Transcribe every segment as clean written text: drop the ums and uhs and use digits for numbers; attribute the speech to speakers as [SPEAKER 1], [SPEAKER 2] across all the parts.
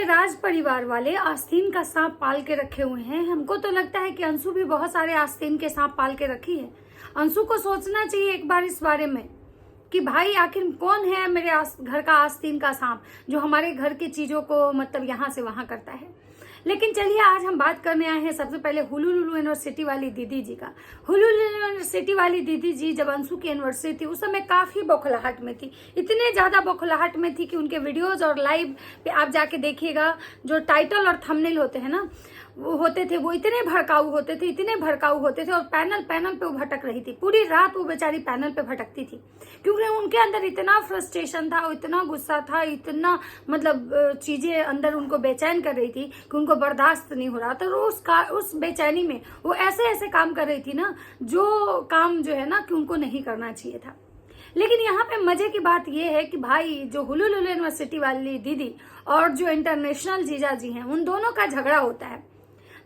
[SPEAKER 1] राज परिवार वाले आस्तीन का सांप पाल के रखे हुए हैं। हमको तो लगता है कि अंशु भी बहुत सारे आस्तीन के सांप पाल के रखी है। अंशु को सोचना चाहिए एक बार इस बारे में कि भाई आखिर कौन है मेरे घर का आस्तीन का सांप जो हमारे घर की चीजों को मतलब यहाँ से वहां करता है। लेकिन चलिए आज हम बात करने आए हैं सबसे पहले हुलुलुलु यूनिवर्सिटी वाली दीदी जी का। हुलुलुलु यूनिवर्सिटी वाली दीदी जी जब अंशु की एनिवर्सरी थी उस समय काफी बौखलाहट में थी, इतने ज्यादा बौखलाहट में थी कि उनके वीडियोज और लाइव पे आप जाके देखिएगा, जो टाइटल और थंबनेल होते हैं ना वो होते थे, वो इतने भड़काऊ होते थे, इतने भड़काऊ होते थे। और पैनल पे वो भटक रही थी, पूरी रात वो बेचारी पैनल पे भटकती थी क्योंकि उनके अंदर इतना फ्रस्ट्रेशन था, इतना गुस्सा था, इतना मतलब चीजें अंदर उनको बेचैन कर रही थी कि उनको बर्दाश्त नहीं हो रहा था। तो उस बेचैनी में वो ऐसे ऐसे काम कर रही थी ना, जो काम जो है ना कि उनको नहीं करना चाहिए था। लेकिन यहाँ पे मजे की बात यह है कि भाई जो हुलुलुलु यूनिवर्सिटी वाली दीदी और जो इंटरनेशनल जीजा जी हैं उन दोनों का झगड़ा होता है।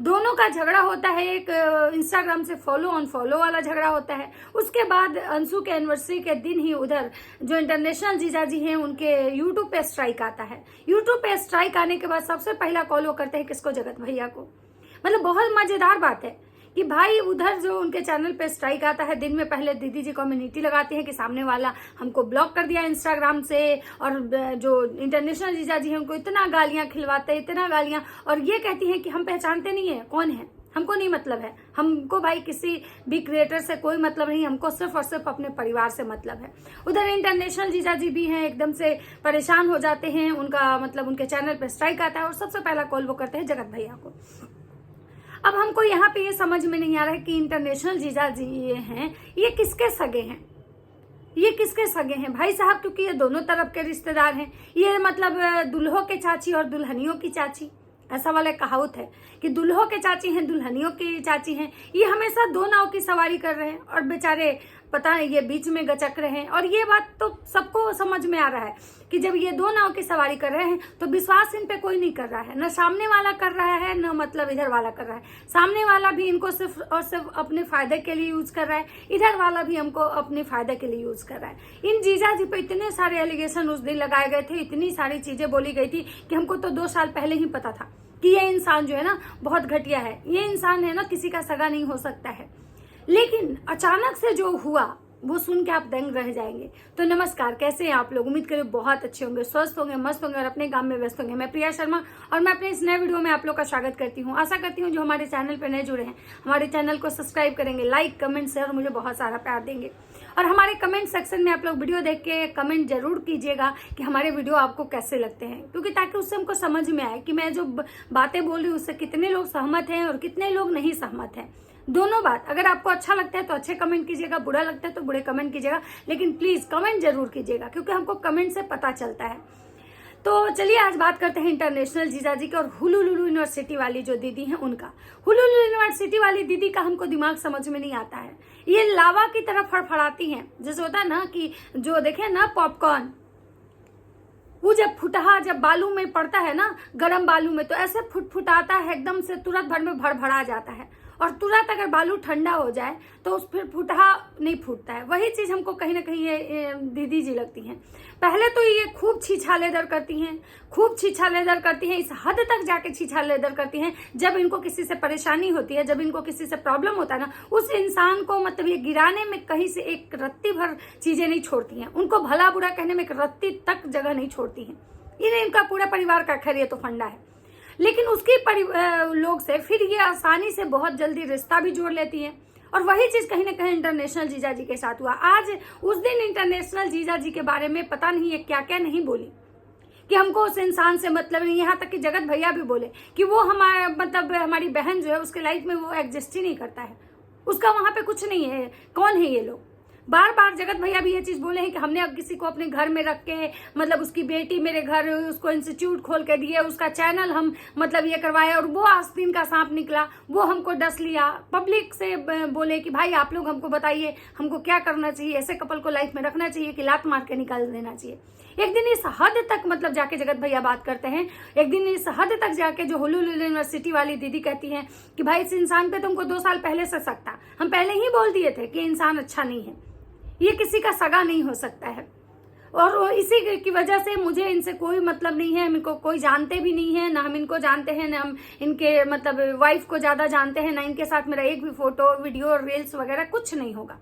[SPEAKER 1] दोनों का झगड़ा होता है, एक इंस्टाग्राम से फॉलो अनफॉलो वाला झगड़ा होता है। उसके बाद अंशु के एनिवर्सरी के दिन ही उधर जो इंटरनेशनल जीजा जी हैं उनके यूट्यूब पे स्ट्राइक आता है। यूट्यूब पे स्ट्राइक आने के बाद सबसे पहला कॉल वो करते हैं किसको? जगत भैया को। मतलब बहुत मजेदार बात है कि भाई उधर जो उनके चैनल पे स्ट्राइक आता है, दिन में पहले दीदी जी कम्युनिटी लगाती है कि सामने वाला हमको ब्लॉक कर दिया इंस्टाग्राम से, और जो इंटरनेशनल जीजा जी हैं उनको इतना गालियां खिलवाते हैं, इतना गालियां, और ये कहती हैं कि हम पहचानते नहीं है कौन है, हमको नहीं मतलब है, हमको भाई किसी भी क्रिएटर से कोई मतलब नहीं, हमको सिर्फ और सिर्फ अपने परिवार से मतलब है। उधर इंटरनेशनल जीजा जी भी हैं, एकदम से परेशान हो जाते हैं, उनका मतलब उनके चैनल पे स्ट्राइक आता है और सबसे पहला कॉल वो करते हैं जगत भैया को। अब हमको यहाँ पे ये समझ में नहीं आ रहा है कि इंटरनेशनल जीजा जी ये हैं, ये किसके सगे हैं, ये किसके सगे हैं भाई साहब? क्योंकि ये दोनों तरफ के रिश्तेदार हैं। ये मतलब दुल्हों के चाची और दुल्हनियों की चाची, ऐसा वाला कहावत है कि दुल्हों के चाची हैं दुल्हनियों की चाची हैं। ये हमेशा दो नाव की सवारी कर रहे हैं और बेचारे पता है ये बीच में गचक रहे हैं। और ये बात तो सबको समझ में आ रहा है कि जब ये दो नाव की सवारी कर रहे हैं तो विश्वास इन पे कोई नहीं कर रहा है, न सामने वाला कर रहा है न मतलब इधर वाला कर रहा है। सामने वाला भी इनको सिर्फ और सिर्फ अपने फायदे के लिए यूज कर रहा है, इधर वाला भी हमको अपने फायदे के लिए यूज कर रहा है। इन जीजा जी पे इतने सारे एलिगेशन उस दिन लगाए गए थे, इतनी सारी चीजें बोली गई थी कि हमको तो 2 साल पहले ही पता था कि ये इंसान जो है ना बहुत घटिया है, ये इंसान है ना किसी का सगा नहीं हो सकता है। लेकिन अचानक से जो हुआ वो सुन के आप दंग रह जाएंगे। तो नमस्कार, कैसे हैं आप लोग? उम्मीद करें बहुत अच्छे होंगे, स्वस्थ होंगे, मस्त होंगे और अपने काम में व्यस्त होंगे। मैं प्रिया शर्मा और मैं अपने इस नए वीडियो में आप लोग का स्वागत करती हूँ। आशा करती हूँ जो हमारे चैनल पर नए जुड़े हैं हमारे चैनल को सब्सक्राइब करेंगे, लाइक कमेंट शेयर और मुझे बहुत सारा प्यार देंगे। और हमारे कमेंट सेक्शन में आप लोग वीडियो देख के कमेंट जरूर कीजिएगा कि हमारे वीडियो आपको कैसे लगते हैं, क्योंकि ताकि उससे हमको समझ में आए कि मैं जो बातें बोल रही हूँ उससे कितने लोग सहमत हैं और कितने लोग नहीं सहमत हैं। दोनों बात, अगर आपको अच्छा लगता है तो अच्छे कमेंट कीजिएगा, बुरा लगता है तो बुरे कमेंट कीजिएगा, लेकिन प्लीज कमेंट जरूर कीजिएगा क्योंकि हमको कमेंट से पता चलता है। तो चलिए आज बात करते हैं इंटरनेशनल जीजा जी के और हुलुलुलु यूनिवर्सिटी वाली जो दीदी हैं उनका। हुलुलुलु यूनिवर्सिटी वाली दीदी का हमको दिमाग समझ में नहीं आता है। ये लावा की तरह फड़फड़ाती हैं, जैसे होता है ना कि जो देखे ना पॉपकॉर्न, वो जब फुटहा जब बालू में पड़ता है ना, गर्म बालू में, तो ऐसे फुटफुटाता है एकदम से, तुरंत भर में भड़भड़ा जाता है। और तुरंत अगर बालू ठंडा हो जाए तो उस फिर फुटहा नहीं फूटता है। वही चीज हमको कहीं ना कहीं ये दीदी जी लगती हैं। पहले तो ये खूब छीछालेदर करती हैं, खूब छीछालेदर करती हैं, इस हद तक जाके छीछालेदर करती हैं जब इनको किसी से परेशानी होती है, जब इनको किसी से प्रॉब्लम होता है ना, उस इंसान को मतलब ये गिराने में कहीं से एक रत्ती भर चीजें नहीं छोड़ती हैं, उनको भला बुरा कहने में एक रत्ती तक जगह नहीं छोड़ती हैं। इन्हें इनका पूरा परिवार का खैर ये तो फंडा है। लेकिन उसके लोग से फिर ये आसानी से बहुत जल्दी रिश्ता भी जोड़ लेती है। और वही चीज कहीं ना कहीं इंटरनेशनल जीजा जी के साथ हुआ। आज उस दिन इंटरनेशनल जीजा जी के बारे में पता नहीं है क्या क्या नहीं बोली कि हमको उस इंसान से मतलब नहीं। यहाँ तक कि जगत भैया भी बोले कि वो हमारा मतलब हमारी बहन जो है उसके लाइफ में वो एग्जिस्ट ही नहीं करता है, उसका वहां पे कुछ नहीं है। कौन है ये लोग? बार बार जगत भैया भी ये चीज बोले हैं कि हमने अब किसी को अपने घर में रख के मतलब उसकी बेटी मेरे घर, उसको इंस्टीट्यूट खोल के दिए, उसका चैनल हम मतलब ये करवाए और वो आस्तीन का सांप निकला, वो हमको डस लिया। पब्लिक से बोले कि भाई आप लोग हमको बताइए हमको क्या करना चाहिए, ऐसे कपल को लाइफ में रखना चाहिए कि लात मार के निकाल देना चाहिए। एक दिन इस हद तक मतलब जाके जगत भैया बात करते हैं, एक दिन इस हद तक जाके जो हुलुलुलु यूनिवर्सिटी वाली दीदी कहती हैं कि भाई इस इंसान पे तुमको 2 साल पहले से शक था, हम पहले ही बोल दिए थे कि इंसान अच्छा नहीं है, ये किसी का सगा नहीं हो सकता है। और इसी की वजह से मुझे इनसे कोई मतलब नहीं है, हम इनको कोई जानते भी नहीं है, ना हम इनको जानते हैं, ना हम इनके मतलब वाइफ को ज्यादा जानते हैं, ना इनके साथ मेरा एक भी फोटो वीडियो रील्स वगैरह कुछ नहीं होगा।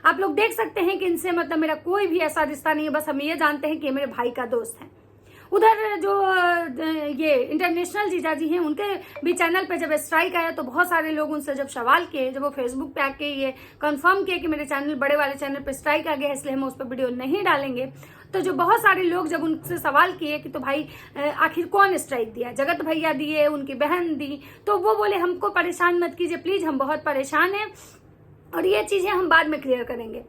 [SPEAKER 1] आप लोग देख सकते हैं कि इनसे मतलब मेरा कोई भी ऐसा रिश्ता नहीं है, बस हम ये जानते हैं कि मेरे भाई का दोस्त है। उधर जो ये इंटरनेशनल जीजा जी हैं, उनके भी चैनल पे जब स्ट्राइक आया तो बहुत सारे लोग उनसे जब सवाल किए, जब वो फेसबुक पे आके ये कंफर्म किए कि मेरे चैनल, बड़े वाले चैनल पे स्ट्राइक आ गया इसलिए हम उस पर वीडियो नहीं डालेंगे, तो जो बहुत सारे लोग जब उनसे सवाल किए कि तो भाई आखिर कौन स्ट्राइक दिया, जगत भैया दिए, उनकी बहन दी, तो वो बोले हमको परेशान मत कीजिए प्लीज, हम बहुत परेशान हैं और ये चीजें हम बाद में क्लियर करेंगे।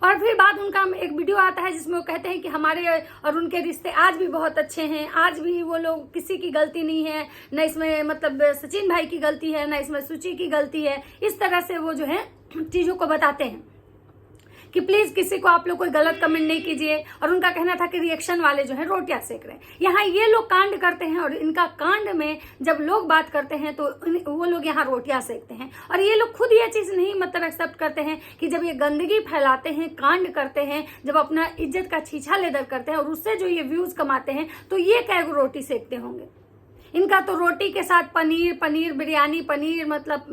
[SPEAKER 1] और फिर बाद उनका एक वीडियो आता है जिसमें वो कहते हैं कि हमारे और उनके रिश्ते आज भी बहुत अच्छे हैं, आज भी वो लोग, किसी की गलती नहीं है, न इसमें मतलब सचिन भाई की गलती है, न इसमें सुचि की गलती है। इस तरह से वो जो है चीजों को बताते हैं कि प्लीज किसी को आप लोग कोई गलत कमेंट नहीं कीजिए। और उनका कहना था कि रिएक्शन वाले जो है रोटियां सेक रहे हैं। यहाँ ये लोग कांड करते हैं और इनका कांड में जब लोग बात करते हैं तो वो लोग यहाँ रोटियां सेकते हैं। और ये लोग खुद ये चीज नहीं मतलब एक्सेप्ट करते हैं कि जब ये गंदगी फैलाते हैं, कांड करते हैं, जब अपना इज्जत का छीछा लेदर करते हैं और उससे जो ये व्यूज कमाते हैं, तो ये क्या रोटी सेकते होंगे। इनका तो रोटी के साथ पनीर बिरयानी, पनीर मतलब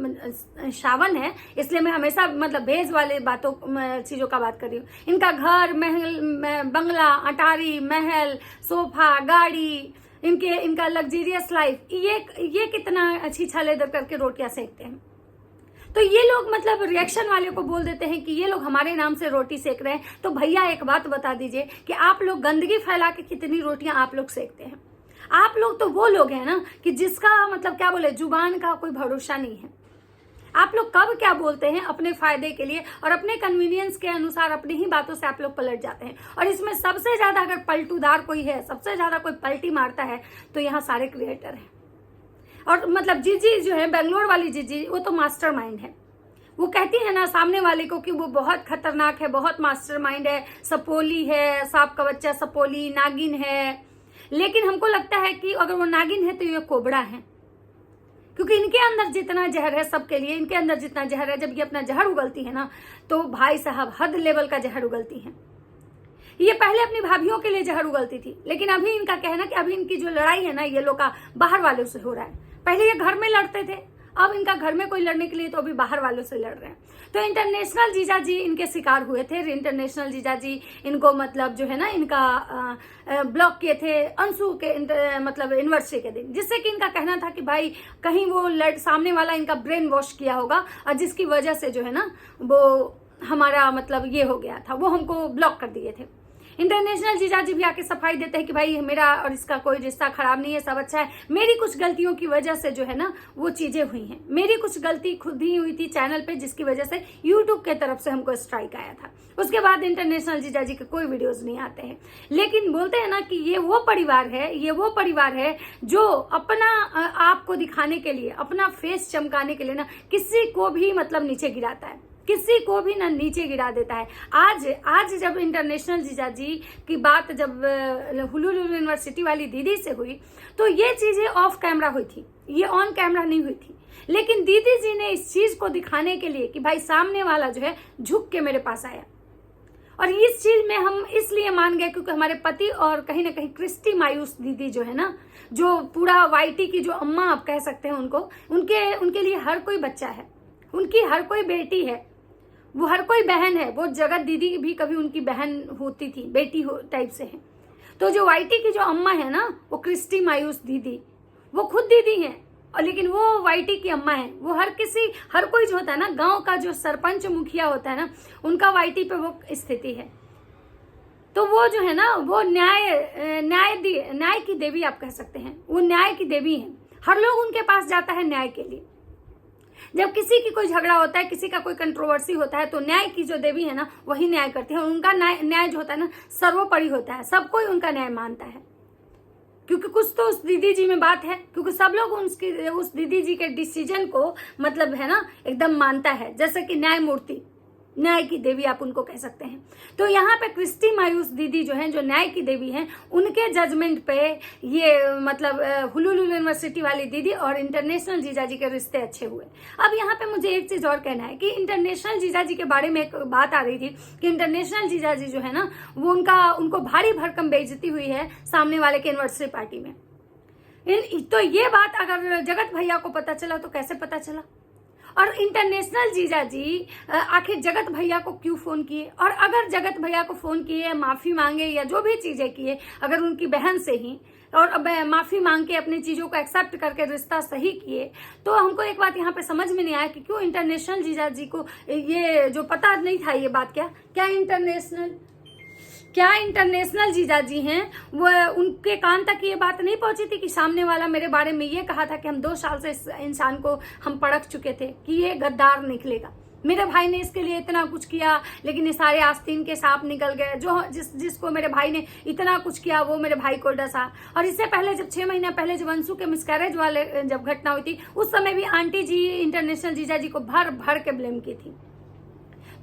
[SPEAKER 1] सावन है इसलिए मैं हमेशा मतलब वेज वाले बातों चीजों का बात कर रही हूँ। इनका घर, महल, बंगला, अटारी, महल, सोफा, गाड़ी, इनका लग्जरियस लाइफ, ये कितना अच्छी छाले दर करके रोटियां सेकते हैं। तो ये लोग मतलब रिएक्शन वाले को बोल देते हैं कि ये लोग हमारे नाम से रोटी सेक रहे हैं। तो भैया एक बात बता दीजिए कि आप लोग गंदगी फैला के कितनी रोटियां आप लोग सेकते हैं। आप लोग तो वो लोग हैं ना कि जिसका मतलब क्या बोले, जुबान का कोई भरोसा नहीं है। आप लोग कब क्या बोलते हैं अपने फायदे के लिए और अपने कन्वीनियंस के अनुसार अपनी ही बातों से आप लोग पलट जाते हैं। और इसमें सबसे ज्यादा अगर पलटूदार कोई है, सबसे ज्यादा कोई पलटी मारता है तो यहाँ सारे क्रिएटर हैं। और मतलब जीजी जो है, बेंगलोर वाली जीजी, वो तो मास्टरमाइंड है। वो कहती है ना सामने वाले को कि वो बहुत खतरनाक है, बहुत मास्टरमाइंड है, सपोली है, सांप का बच्चा सपोली, नागिन है। लेकिन हमको लगता है कि अगर वो नागिन है तो ये कोबरा है, क्योंकि इनके अंदर जितना जहर है सबके लिए, इनके अंदर जितना जहर है, जब ये अपना जहर उगलती है ना तो भाई साहब हद लेवल का जहर उगलती है। ये पहले अपनी भाभीियों के लिए जहर उगलती थी, लेकिन अभी इनका कहना कि अभी इनकी जो लड़ाई है ना ये लोग का बाहर वालों से हो रहा है। पहले ये घर में लड़ते थे, अब इनका घर में कोई लड़ने के लिए तो अभी बाहर वालों से लड़ रहे हैं। तो इंटरनेशनल जीजा जी इनके शिकार हुए थे। इंटरनेशनल जीजा जी इनको मतलब जो है ना इनका ब्लॉक किए थे अंशु के मतलब एनिवर्सरी के दिन, जिससे कि इनका कहना था कि भाई कहीं वो सामने वाला इनका ब्रेन वॉश किया होगा और जिसकी वजह से जो है ना वो हमारा मतलब ये हो गया था, वो हमको ब्लॉक कर दिए थे। इंटरनेशनल जीजा जी भी आके सफाई देते हैं कि भाई मेरा और इसका कोई रिश्ता खराब नहीं है, सब अच्छा है। मेरी कुछ गलतियों की वजह से जो है ना वो चीजें हुई हैं। मेरी कुछ गलती खुद ही हुई थी चैनल पे, जिसकी वजह से यूट्यूब के तरफ से हमको स्ट्राइक आया था। उसके बाद इंटरनेशनल जीजा जी के कोई वीडियोस नहीं आते हैं। लेकिन बोलते हैं ना कि ये वो परिवार है जो अपना आपको दिखाने के लिए, अपना फेस चमकाने के लिए ना किसी को भी मतलब नीचे गिराता है, किसी को भी ना नीचे गिरा देता है। आज जब इंटरनेशनल जीजा जी की बात जब हुलुलु यूनिवर्सिटी वाली दीदी से हुई तो ये चीजें ऑफ कैमरा हुई थी, ये ऑन कैमरा नहीं हुई थी। लेकिन दीदी जी ने इस चीज को दिखाने के लिए कि भाई सामने वाला जो है झुक के मेरे पास आया, और इस चीज में हम इसलिए मान गए क्योंकि हमारे पति और कहीं ना कहीं क्रिस्टी मायूस दीदी जो है ना, जो पूरा वाईटी की जो अम्मा आप कह सकते हैं उनको, उनके लिए हर कोई बच्चा है, उनकी हर कोई बेटी है, वो हर कोई बहन है। वो जगत दीदी भी कभी उनकी बहन होती थी, बेटी टाइप से है। तो जो वाईटी की जो अम्मा है ना, वो क्रिस्टी मायूस दीदी, वो खुद दीदी है, और लेकिन वो वाईटी की अम्मा है। वो हर कोई जो होता है ना, गांव का जो सरपंच मुखिया होता है ना, उनका वाईटी पे वो स्थिति है। तो वो जो है ना वो न्याय की देवी आप कह सकते हैं, वो न्याय की देवी है। हर लोग उनके पास जाता है न्याय के लिए। जब किसी की कोई झगड़ा होता है, किसी का कोई कंट्रोवर्सी होता है, तो न्याय की जो देवी है ना वही न्याय करती है। और उनका न्याय जो होता है ना सर्वोपरि होता है, सब कोई उनका न्याय मानता है। क्योंकि कुछ तो उस दीदी जी में बात है, क्योंकि सब लोग उस दीदी जी के डिसीजन को मतलब है ना एकदम मानता है, जैसे कि न्यायमूर्ति न्याय की देवी आप उनको कह सकते हैं। तो यहाँ पे क्रिस्टी मायूस दीदी जो है, जो न्याय की देवी हैं, उनके जजमेंट पे ये मतलब हुलुलु यूनिवर्सिटी वाली दीदी और इंटरनेशनल जीजाजी के रिश्ते अच्छे हुए। अब यहाँ पे मुझे एक चीज और कहना है कि इंटरनेशनल जीजाजी के बारे में एक बात आ रही थी कि इंटरनेशनल जीजाजी जो है ना, वो उनको भारी भरकम बेइज्जती हुई है सामने वाले के एनिवर्सरी पार्टी में। तो ये बात अगर जगत भैया को पता चला तो कैसे पता चला? और इंटरनेशनल जीजाजी आखिर जगत भैया को क्यों फोन किए? और अगर जगत भैया को फोन किए, माफी मांगे या जो भी चीजें किए, अगर उनकी बहन से ही और अब माफी मांग के अपनी चीजों को एक्सेप्ट करके रिश्ता सही किए, तो हमको एक बात यहाँ पे समझ में नहीं आया कि क्यों इंटरनेशनल जीजाजी को ये जो पता नहीं था ये बात क्या इंटरनेशनल जीजाजी हैं वो उनके कान तक ये बात नहीं पहुंची थी कि सामने वाला मेरे बारे में ये कहा था कि हम 2 साल से इस इंसान को हम परख चुके थे कि ये गद्दार निकलेगा, मेरे भाई ने इसके लिए इतना कुछ किया लेकिन ये सारे आस्तीन के सांप निकल गए, जो जिसको मेरे भाई ने इतना कुछ किया वो मेरे भाई को डसा। और इससे पहले जब 6 महीना पहले जब अंशु के मिसकैरेज वाले जब घटना हुई थी, उस समय भी आंटी जी इंटरनेशनल जीजाजी को भर भर के ब्लेम की थी।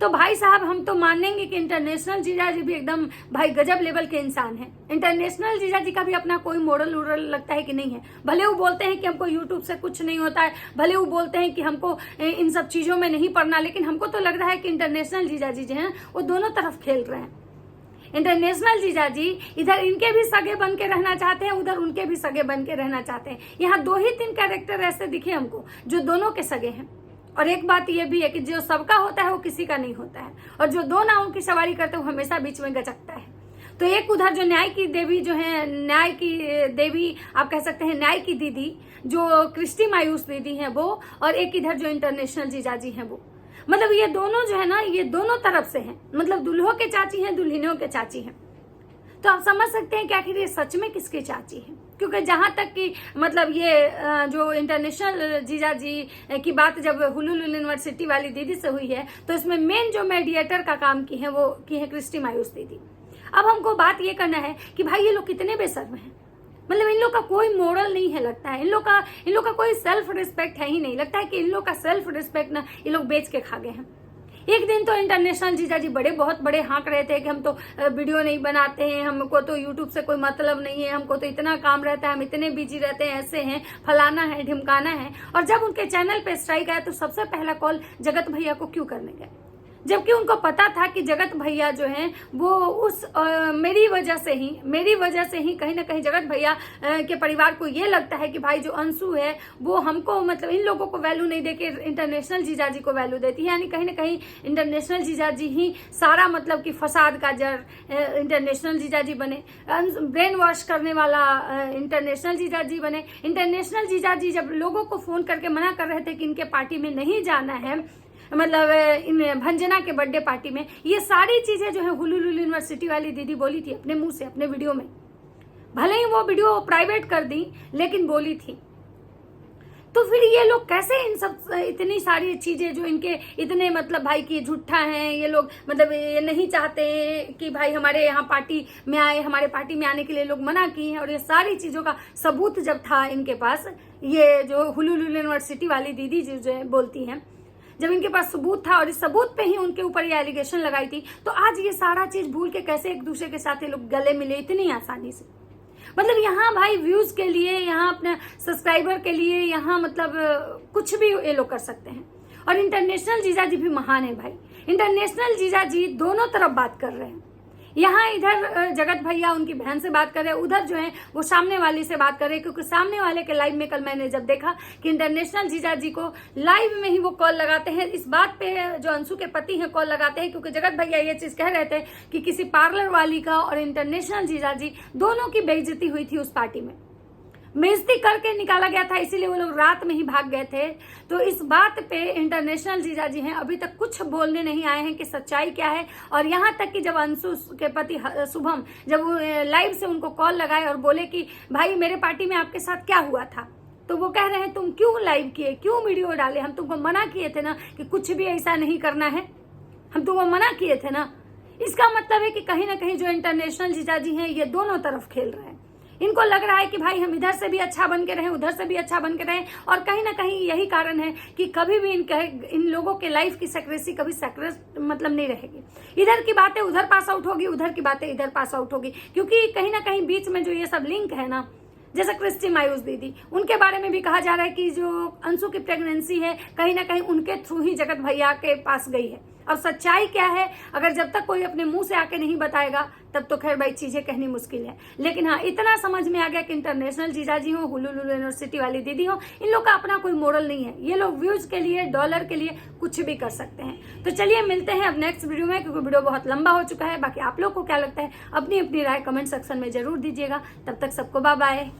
[SPEAKER 1] तो भाई साहब हम तो मानेंगे कि इंटरनेशनल जीजाजी भी एकदम भाई गजब लेवल के इंसान हैं। इंटरनेशनल जीजाजी का भी अपना कोई मॉडल उड़ल लगता है कि नहीं है। भले वो बोलते हैं कि हमको यूट्यूब से कुछ नहीं होता है, भले वो बोलते हैं कि हमको इन सब चीजों में नहीं पड़ना, लेकिन हमको तो लग रहा है कि इंटरनेशनल जीजाजी जो है वो दोनों तरफ खेल रहे हैं। इंटरनेशनल जीजाजी इधर इनके भी सगे बन के रहना चाहते हैं, उधर उनके भी सगे बन के रहना चाहते हैं। यहाँ 2 ही 3 कैरेक्टर ऐसे दिखे हमको जो दोनों के सगे हैं। और एक बात यह भी है कि जो सबका होता है वो किसी का नहीं होता है, और जो 2 नावों की सवारी करते हैं वो हमेशा बीच में गचकता है। तो एक उधर जो न्याय की देवी जो है, न्याय की देवी आप कह सकते हैं, न्याय की दीदी जो क्रिस्टी मायूस दीदी हैं वो, और एक इधर जो इंटरनेशनल जीजाजी हैं वो, मतलब ये दोनों जो है ना, ये दोनों तरफ से हैं, मतलब दुल्हों के चाची हैं, दुल्हनों के चाची हैं। तो आप समझ सकते हैं कि आखिर ये सच में किसके चाची है। क्योंकि जहां तक कि मतलब ये जो इंटरनेशनल जीजाजी की बात जब हुलुलु यूनिवर्सिटी वाली दीदी से हुई है, तो इसमें मेन जो मेडिएटर का काम की है वो की है क्रिस्टी मायूस दीदी। अब हमको बात ये करना है कि भाई ये लोग कितने बेशर्म हैं, मतलब इन लोग का कोई मोरल नहीं है लगता है, इन लोग का कोई सेल्फ रिस्पेक्ट है ही नहीं। लगता है कि इन लोग का सेल्फ रिस्पेक्ट ना ये लोग बेच के खा गए हैं। एक दिन तो इंटरनेशनल जीजाजी बहुत बड़े हाँक रहे थे कि हम तो वीडियो नहीं बनाते हैं, हमको तो यूट्यूब से कोई मतलब नहीं है, हमको तो इतना काम रहता है, हम इतने बिजी रहते हैं, ऐसे हैं, फलाना है, ढिमकाना है। और जब उनके चैनल पे स्ट्राइक आया तो सबसे पहला कॉल जगत भैया को क्यों करने गए, जबकि उनको पता था कि जगत भैया जो हैं वो उस मेरी वजह से ही कहीं ना कहीं जगत भैया के परिवार को ये लगता है कि भाई जो अंशु है वो हमको मतलब इन लोगों को वैल्यू नहीं देके इंटरनेशनल जीजाजी को वैल्यू देती है। यानी कहीं ना कहीं इंटरनेशनल जीजाजी ही सारा मतलब कि फसाद का जड़ इंटरनेशनल जीजाजी बने, ब्रेन वॉश करने वाला इंटरनेशनल जीजाजी बने। इंटरनेशनल जीजाजी जब लोगों को फोन करके मना कर रहे थे कि इनके पार्टी में नहीं जाना है, मतलब इन भंजना के बर्थडे पार्टी में, ये सारी चीजें जो है हुलुलु यूनिवर्सिटी वाली दीदी बोली थी अपने मुंह से, अपने वीडियो में। भले ही वो वीडियो प्राइवेट कर दी लेकिन बोली थी। तो फिर ये लोग कैसे इन सब इतनी सारी चीजें जो इनके इतने मतलब भाई की झूठा हैं, ये लोग मतलब ये नहीं चाहते कि भाई हमारे यहाँ पार्टी में आए, हमारे पार्टी में आने के लिए लोग मना किए हैं। और ये सारी चीजों का सबूत जब था इनके पास, ये जो हुलुलु यूनिवर्सिटी वाली दीदी जो बोलती हैं, जब इनके पास सबूत था और इस सबूत पे ही उनके ऊपर ये एलिगेशन लगाई थी, तो आज ये सारा चीज भूल के कैसे एक दूसरे के साथ ये लोग गले मिले इतनी आसानी से। मतलब यहाँ भाई व्यूज के लिए, यहाँ अपने सब्सक्राइबर के लिए, यहाँ मतलब कुछ भी ये लोग कर सकते हैं। और इंटरनेशनल जीजाजी भी महान है भाई। इंटरनेशनल जीजाजी दोनों तरफ बात कर रहे हैं। यहाँ इधर जगत भैया उनकी बहन से बात कर रहे हैं, उधर जो है वो सामने वाली से बात कर रहे हैं। क्योंकि सामने वाले के लाइव में कल मैंने जब देखा कि इंटरनेशनल जीजाजी को लाइव में ही वो कॉल लगाते हैं, इस बात पे जो अंशु के पति हैं कॉल लगाते हैं। क्योंकि जगत भैया ये चीज कह रहे थे कि किसी पार्लर वाली का और इंटरनेशनल जीजाजी दोनों की बेइज्जती हुई थी उस पार्टी में, बेइज्जती करके निकाला गया था, इसीलिए वो लोग रात में ही भाग गए थे। तो इस बात पे इंटरनेशनल जीजाजी हैं अभी तक कुछ बोलने नहीं आए हैं कि सच्चाई क्या है। और यहाँ तक कि जब अंशु के पति शुभम जब वो लाइव से उनको कॉल लगाए और बोले कि भाई मेरे पार्टी में आपके साथ क्या हुआ था, तो वो कह रहे हैं तुम क्यों लाइव किए, क्यों वीडियो डाले, हम तुमको मना किए थे ना कि कुछ भी ऐसा नहीं करना है, हम तुमको मना किए थे ना। इसका मतलब है कि कहीं ना कहीं जो इंटरनेशनल जीजाजी हैं ये दोनों तरफ खेल रहे हैं। इनको लग रहा है कि भाई हम इधर से भी अच्छा बन के रहें, उधर से भी अच्छा बन के रहें, और कहीं ना कहीं यही कारण है कि कभी भी इन लोगों के लाइफ की सक्रेसी कभी सक्रेस मतलब नहीं रहेगी। इधर की बातें उधर पास आउट होगी, उधर की बातें इधर पास आउट होगी, क्योंकि कहीं ना कहीं बीच में जो ये सब लिंक है ना, जैसे क्रिस्टी मायूस दीदी, उनके बारे में भी कहा जा रहा है कि जो अंशु की प्रेगनेंसी है कहीं ना कहीं उनके थ्रू ही जगत भैया के पास गई है। और सच्चाई क्या है, अगर जब तक कोई अपने मुंह से आके नहीं बताएगा तब तो खैर भाई चीजें कहनी मुश्किल है। लेकिन हाँ, इतना समझ में आ गया कि इंटरनेशनल जीजाजी हो, हुलुलु यूनिवर्सिटी वाली दीदी हो, इन लोग का अपना कोई मोरल नहीं है। ये लोग व्यूज के लिए, डॉलर के लिए कुछ भी कर सकते हैं। तो चलिए मिलते हैं अब नेक्स्ट वीडियो में, क्योंकि वीडियो बहुत लंबा हो चुका है। बाकी आप लोग को क्या लगता है, अपनी अपनी राय कमेंट सेक्शन में जरूर दीजिएगा। तब तक सबको बाय बाय।